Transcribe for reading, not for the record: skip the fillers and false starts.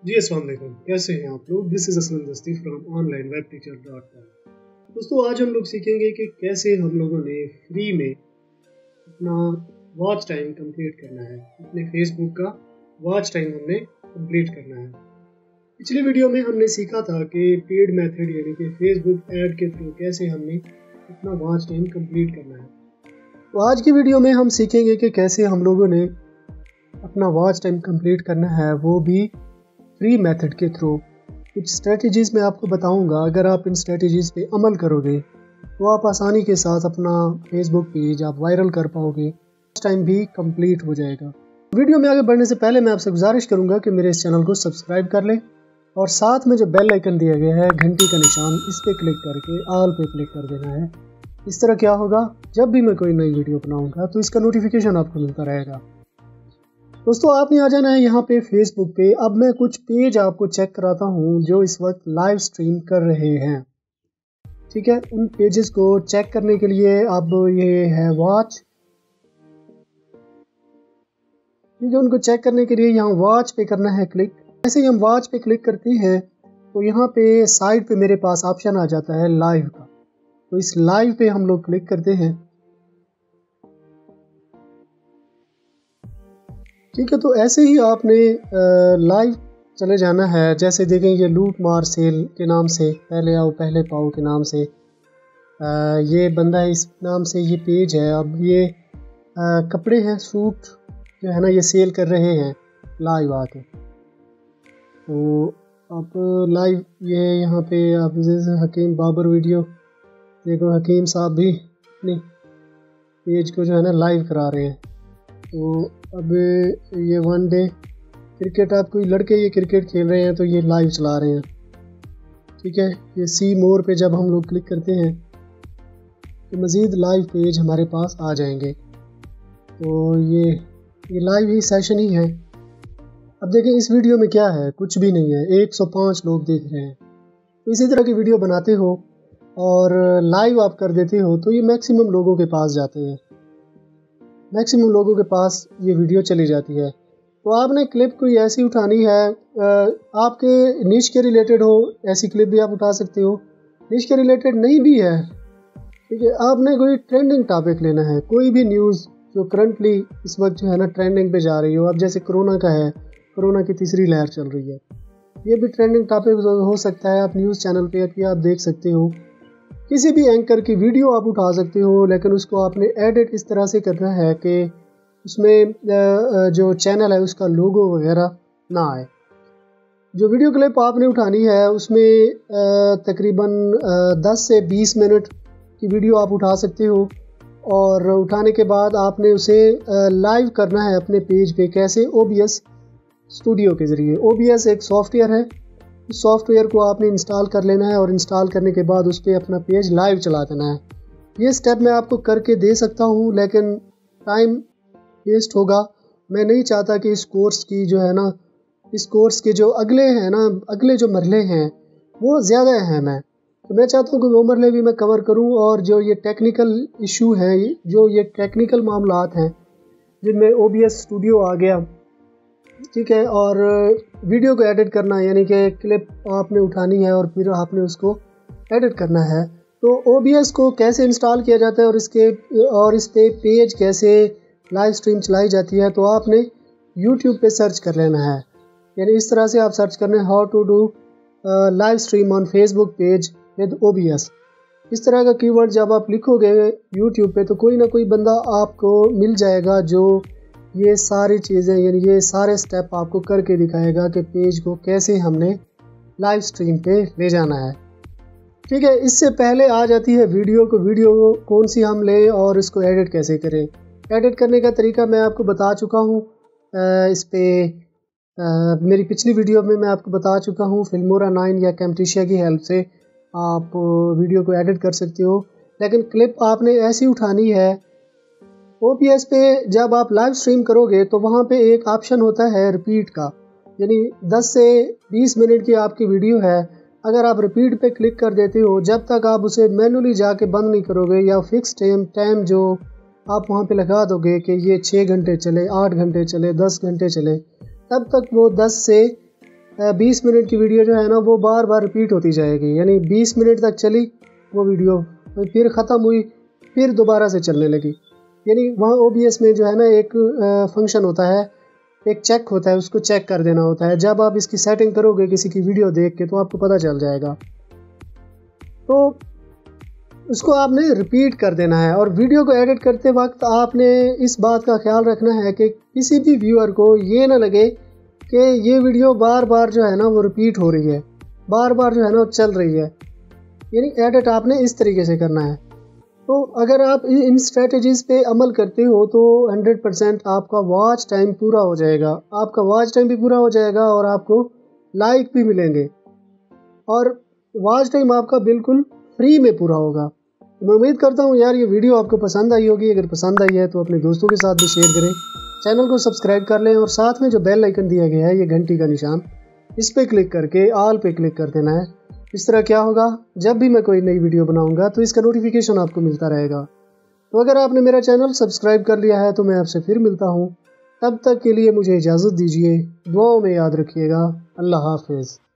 जी अस्सलाम वालेकुम, कैसे हैं आप लोग। दिस इज़ असलम दस्ती फ्रॉम onlinewebteacher.com। दोस्तों आज हम लोग सीखेंगे कि कैसे हम लोगों ने फ्री में अपना वॉच टाइम कंप्लीट करना है। अपने फेसबुक का वॉच टाइम हमने कंप्लीट करना है। पिछली वीडियो में हमने सीखा था कि पेड मेथड यानी कि फेसबुक ऐड के थ्रू कैसे हमने अपना वॉच टाइम कंप्लीट करना है। तो आज की वीडियो में हम सीखेंगे कि कैसे हम लोगों ने अपना वॉच टाइम कंप्लीट करना है, वो भी फ्री मेथड के थ्रू। कुछ स्ट्रेटजीज़ मैं आपको बताऊंगा। अगर आप इन स्ट्रेटजीज़ पे अमल करोगे तो आप आसानी के साथ अपना फेसबुक पेज आप वायरल कर पाओगे, टाइम भी कंप्लीट हो जाएगा। वीडियो में आगे बढ़ने से पहले मैं आपसे गुजारिश करूंगा कि मेरे इस चैनल को सब्सक्राइब कर लें और साथ में जो बेल आइकन दिया गया है घंटी का निशान, इस पर क्लिक करके ऑल पे क्लिक कर देना है। इस तरह क्या होगा, जब भी मैं कोई नई वीडियो बनाऊंगा तो इसका नोटिफिकेशन आपको मिलता रहेगा। दोस्तों आपने आ जाना है यहाँ पे फेसबुक पे। अब मैं कुछ पेज आपको चेक कराता हूँ जो इस वक्त लाइव स्ट्रीम कर रहे हैं, ठीक है। उन पेजेस को चेक करने के लिए अब ये है वॉच, ठीक है। उनको चेक करने के लिए यहाँ वॉच पे करना है क्लिक। जैसे ही हम वॉच पे क्लिक करते हैं तो यहाँ पे साइड पे मेरे पास ऑप्शन आ जाता है लाइव का। तो इस लाइव पे हम लोग क्लिक करते हैं, ठीक है। तो ऐसे ही आपने लाइव चले जाना है। जैसे देखें ये लूट मार सेल के नाम से, पहले आओ पहले पाओ के नाम से ये बंदा है, इस नाम से ये पेज है। अब ये कपड़े हैं, सूट जो है ना, ये सेल कर रहे हैं लाइव आके। तो आप लाइव ये यहाँ पे आप जैसे हकीम बाबर वीडियो देखो, हकीम साहब भी अपनी पेज को जो है ना लाइव करा रहे हैं। तो अब ये वन डे क्रिकेट, आप कोई लड़के ये क्रिकेट खेल रहे हैं तो ये लाइव चला रहे हैं, ठीक है। ये सी मोर पे जब हम लोग क्लिक करते हैं तो मज़ीद लाइव पेज हमारे पास आ जाएंगे। तो ये लाइव ही सेशन ही है। अब देखें इस वीडियो में क्या है, कुछ भी नहीं है, 105 लोग देख रहे हैं। तो इसी तरह की वीडियो बनाते हो और लाइव आप कर देते हो तो ये मैक्सिमम लोगों के पास जाते हैं, मैक्सिमम लोगों के पास ये वीडियो चली जाती है। तो आपने क्लिप कोई ऐसी उठानी है, आपके निश के रिलेटेड हो, ऐसी क्लिप भी आप उठा सकते हो। निश के रिलेटेड नहीं भी है, ठीक है। आपने कोई ट्रेंडिंग टॉपिक लेना है, कोई भी न्यूज़ जो करंटली इस वक्त जो है ना ट्रेंडिंग पे जा रही हो। अब जैसे कोरोना का है, कोरोना की तीसरी लहर चल रही है, ये भी ट्रेंडिंग टॉपिक हो सकता है। आप न्यूज़ चैनल पे आप देख सकते हो। किसी भी एंकर की वीडियो आप उठा सकते हो, लेकिन उसको आपने एडिट इस तरह से करना है कि उसमें जो चैनल है उसका लोगो वगैरह ना आए। जो वीडियो क्लिप आपने उठानी है उसमें तकरीबन 10 से 20 मिनट की वीडियो आप उठा सकते हो। और उठाने के बाद आपने उसे लाइव करना है अपने पेज पे। कैसे? OBS स्टूडियो के ज़रिए। OBS एक सॉफ्टवेयर है, उस सॉफ्टवेयर को आपने इंस्टॉल कर लेना है और इंस्टॉल करने के बाद उस पर अपना पेज लाइव चला देना है। ये स्टेप मैं आपको करके दे सकता हूँ, लेकिन टाइम वेस्ट होगा। मैं नहीं चाहता कि इस कोर्स की जो है ना, इस कोर्स के जो अगले हैं ना, अगले जो मरले हैं वो ज़्यादा अहम है। तो मैं चाहता हूँ कि वो मरले भी मैं कवर करूँ, और जो ये टेक्निकल इशू हैं, जो ये टेक्निकल मामलात हैं जिनमें OBS स्टूडियो आ गया, ठीक है। और वीडियो को एडिट करना, यानी कि क्लिप आपने उठानी है और फिर आपने उसको एडिट करना है। तो OBS को कैसे इंस्टॉल किया जाता है और इस पे पेज कैसे लाइव स्ट्रीम चलाई जाती है, तो आपने YouTube पे सर्च कर लेना है। यानी इस तरह से आप सर्च करना है, how to do live stream on Facebook page with OBS। इस तरह का कीवर्ड जब आप लिखोगे YouTube पे तो कोई ना कोई बंदा आपको मिल जाएगा जो ये सारी चीज़ें, यानी ये सारे स्टेप आपको करके दिखाएगा कि पेज को कैसे हमने लाइव स्ट्रीम पे ले जाना है, ठीक है। इससे पहले आ जाती है वीडियो को, वीडियो कौन सी हम लें और इसको एडिट कैसे करें। एडिट करने का तरीका मैं आपको बता चुका हूँ। इस पे मेरी पिछली वीडियो में मैं आपको बता चुका हूँ। फिल्मोरा 9 या कैमटेशिया की हेल्प से आप वीडियो को एडिट कर सकते हो, लेकिन क्लिप आपने ऐसी उठानी है। OBS पे जब आप लाइव स्ट्रीम करोगे तो वहाँ पे एक ऑप्शन होता है रिपीट का, यानी 10 से 20 मिनट की आपकी वीडियो है। अगर आप रिपीट पे क्लिक कर देते हो, जब तक आप उसे मैनुअली जाके बंद नहीं करोगे या फिक्स टाइम जो आप वहाँ पे लगा दोगे कि ये 6 घंटे चले, 8 घंटे चले, 10 घंटे चले, तब तक वो 10 से 20 मिनट की वीडियो जो है ना वो बार बार रिपीट होती जाएगी, यानी 20 मिनट तक चली वो वीडियो, फिर ख़त्म हुई, फिर दोबारा से चलने लगी। यानी वहाँ OBS में जो है ना एक फंक्शन होता है, एक चेक होता है, उसको चेक कर देना होता है। जब आप इसकी सेटिंग करोगे किसी की वीडियो देख के तो आपको पता चल जाएगा, तो उसको आपने रिपीट कर देना है। और वीडियो को एडिट करते वक्त आपने इस बात का ख्याल रखना है कि किसी भी व्यूअर को ये ना लगे कि ये वीडियो बार बार जो है ना वो रिपीट हो रही है, बार बार जो है ना वो चल रही है। यानी एडिट आपने इस तरीके से करना है। तो अगर आप इन स्ट्रेटजीज़ पे अमल करते हो तो 100% आपका वॉच टाइम पूरा हो जाएगा, आपका वॉच टाइम भी पूरा हो जाएगा और आपको लाइक भी मिलेंगे, और वॉच टाइम आपका बिल्कुल फ्री में पूरा होगा। मैं उम्मीद करता हूँ यार ये वीडियो आपको पसंद आई होगी। अगर पसंद आई है तो अपने दोस्तों के साथ भी शेयर करें, चैनल को सब्सक्राइब कर लें और साथ में जो बेल आइकन दिया गया है, ये घंटी का निशान, इस पर क्लिक करके ऑल पे क्लिक कर देना है। इस तरह क्या होगा, जब भी मैं कोई नई वीडियो बनाऊंगा तो इसका नोटिफिकेशन आपको मिलता रहेगा। तो अगर आपने मेरा चैनल सब्सक्राइब कर लिया है तो मैं आपसे फिर मिलता हूँ, तब तक के लिए मुझे इजाज़त दीजिए। दुआओं में याद रखिएगा। अल्लाह हाफिज़।